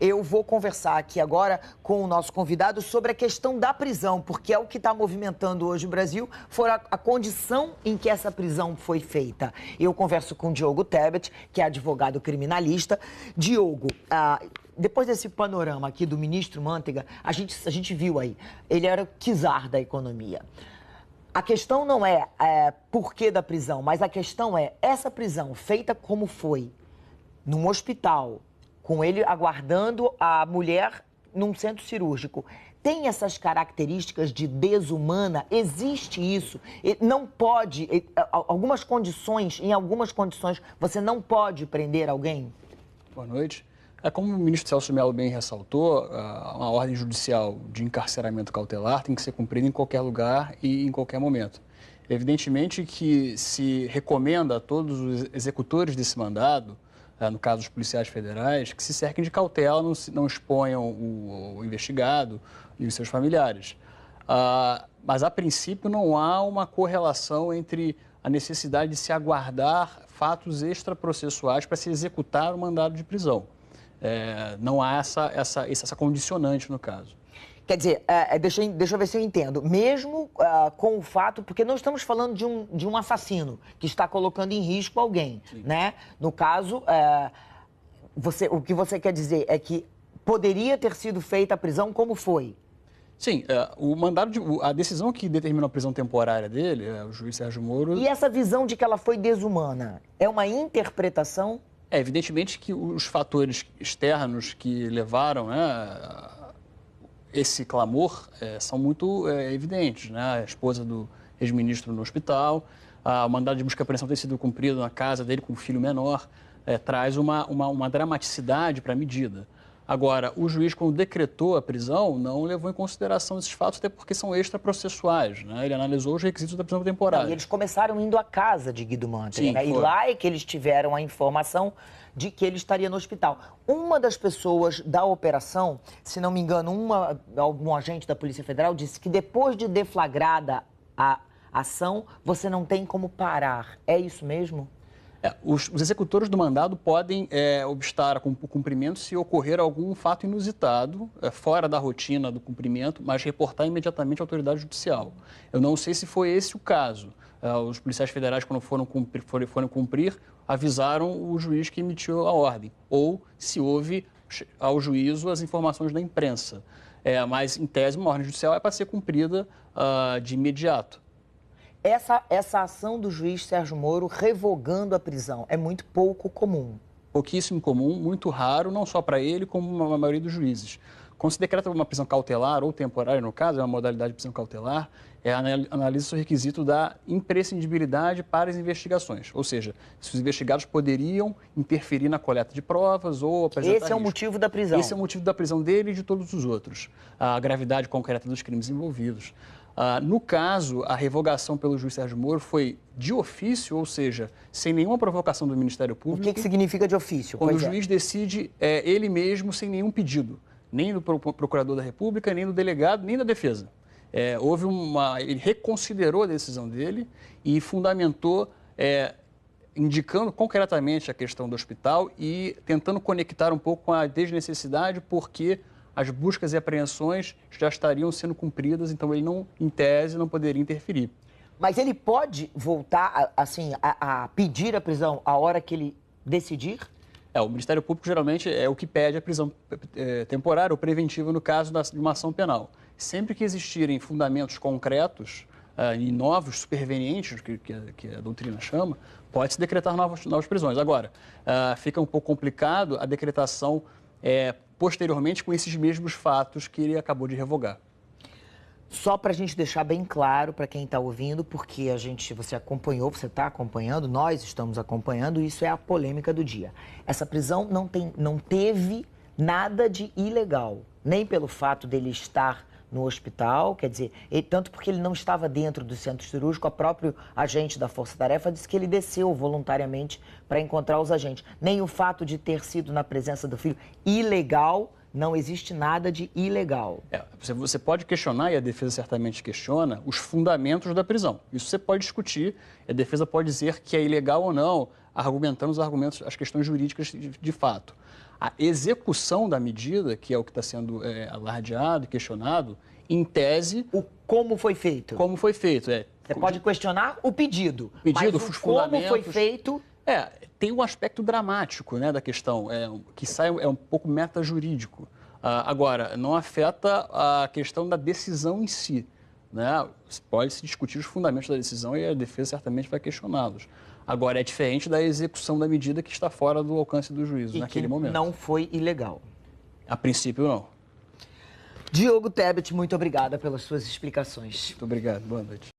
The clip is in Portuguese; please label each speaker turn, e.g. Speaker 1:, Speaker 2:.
Speaker 1: Eu vou conversar aqui agora com o nosso convidado sobre a questão da prisão, porque é o que está movimentando hoje o Brasil, foi a condição em que essa prisão foi feita. Eu converso com o Diogo Tebet, que é advogado criminalista. Diogo, depois desse panorama aqui do ministro Manteiga, a gente viu aí, ele era o czar da economia. A questão não é porquê da prisão, mas a questão é essa prisão feita como foi, num hospital, com ele aguardando a mulher num centro cirúrgico, tem essas características de desumana? Existe isso? Não pode, em algumas condições, você não pode prender alguém?
Speaker 2: Boa noite. Como o ministro Celso Mello bem ressaltou, uma ordem judicial de encarceramento cautelar tem que ser cumprida em qualquer lugar e em qualquer momento. Evidentemente que se recomenda a todos os executores desse mandado, no caso dos policiais federais, que se cerquem de cautela, não exponham o investigado e os seus familiares. Mas, a princípio, não há uma correlação entre a necessidade de se aguardar fatos extraprocessuais para se executar o mandado de prisão. Não há essa condicionante no caso.
Speaker 1: Quer dizer, deixa eu ver se eu entendo. Mesmo com o fato, porque não estamos falando de um assassino que está colocando em risco alguém, sim, né? No caso, o que você quer dizer é que poderia ter sido feita a prisão como foi?
Speaker 2: Sim, a decisão que determinou a prisão temporária dele, o juiz Sérgio Moro...
Speaker 1: E essa visão de que ela foi desumana, é uma interpretação?
Speaker 2: Evidentemente que os fatores externos que levaram, esse clamor são muito evidentes, né? A esposa do ex-ministro no hospital, o mandado de busca e apreensão ter sido cumprido na casa dele com um filho menor, traz uma dramaticidade para a medida. Agora, o juiz, quando decretou a prisão, não levou em consideração esses fatos, até porque são extraprocessuais, né? Ele analisou os requisitos da prisão temporária.
Speaker 1: E eles começaram indo à casa de Guido Manteiga,
Speaker 2: sim,
Speaker 1: né? E lá é que eles tiveram a informação de que ele estaria no hospital. Uma das pessoas da operação, se não me engano, algum agente da Polícia Federal, disse que depois de deflagrada a ação, você não tem como parar. É isso mesmo?
Speaker 2: Os executores do mandado podem obstar o cumprimento se ocorrer algum fato inusitado, fora da rotina do cumprimento, mas reportar imediatamente à autoridade judicial. Eu não sei se foi esse o caso. Os policiais federais, quando foram cumprir, avisaram o juiz que emitiu a ordem, ou se houve ao juízo as informações da imprensa. Mas, em tese, uma ordem judicial é para ser cumprida de imediato.
Speaker 1: Essa ação do juiz Sérgio Moro revogando a prisão é muito pouco comum.
Speaker 2: Pouquíssimo comum, muito raro, não só para ele, como a maioria dos juízes. Quando se decreta uma prisão cautelar ou temporária, no caso, é uma modalidade de prisão cautelar, analisa o requisito da imprescindibilidade para as investigações. Ou seja, se os investigados poderiam interferir na coleta de provas ou apresentar
Speaker 1: Esse é o motivo da prisão.
Speaker 2: Esse é o motivo da prisão dele e de todos os outros. A gravidade concreta dos crimes envolvidos. No caso, a revogação pelo juiz Sérgio Moro foi de ofício, ou seja, sem nenhuma provocação do Ministério Público.
Speaker 1: O que significa de ofício?
Speaker 2: Quando o juiz decide ele mesmo, sem nenhum pedido, nem do procurador da República, nem do delegado, nem da defesa. Ele reconsiderou a decisão dele e fundamentou, indicando concretamente a questão do hospital e tentando conectar um pouco com a desnecessidade, porque as buscas e apreensões já estariam sendo cumpridas, então ele não, em tese, não poderia interferir.
Speaker 1: Mas ele pode voltar, a pedir a prisão a hora que ele decidir?
Speaker 2: O Ministério Público geralmente é o que pede a prisão temporária ou preventiva no caso de uma ação penal. Sempre que existirem fundamentos concretos e novos, supervenientes, que a doutrina chama, pode-se decretar novas prisões. Agora, fica um pouco complicado a decretação posteriormente com esses mesmos fatos que ele acabou de revogar.
Speaker 1: Só para a gente deixar bem claro para quem está ouvindo, porque você acompanhou, você está acompanhando, nós estamos acompanhando, isso é a polêmica do dia. Essa prisão não teve nada de ilegal, nem pelo fato dele estar no hospital, quer dizer, tanto porque ele não estava dentro do centro cirúrgico, o próprio agente da Força Tarefa disse que ele desceu voluntariamente para encontrar os agentes. Nem o fato de ter sido na presença do filho ilegal, não existe nada de ilegal.
Speaker 2: Você pode questionar, e a defesa certamente questiona, os fundamentos da prisão. Isso você pode discutir, a defesa pode dizer que é ilegal ou não, argumentando as questões jurídicas de fato. A execução da medida, que é o que está sendo alardeado e questionado, em tese...
Speaker 1: Como foi feito?
Speaker 2: Como foi feito,
Speaker 1: Você pode questionar o pedido,
Speaker 2: pedido,
Speaker 1: mas
Speaker 2: os
Speaker 1: como foi feito...
Speaker 2: Tem um aspecto dramático, né, da questão, que é um pouco metajurídico. Agora, não afeta a questão da decisão em si, né? Pode-se discutir os fundamentos da decisão e a defesa certamente vai questioná-los. Agora, é diferente da execução da medida que está fora do alcance do juízo naquele momento.
Speaker 1: Não foi ilegal.
Speaker 2: A princípio, não.
Speaker 1: Diogo Tebet, muito obrigada pelas suas explicações.
Speaker 2: Muito obrigado. Boa noite.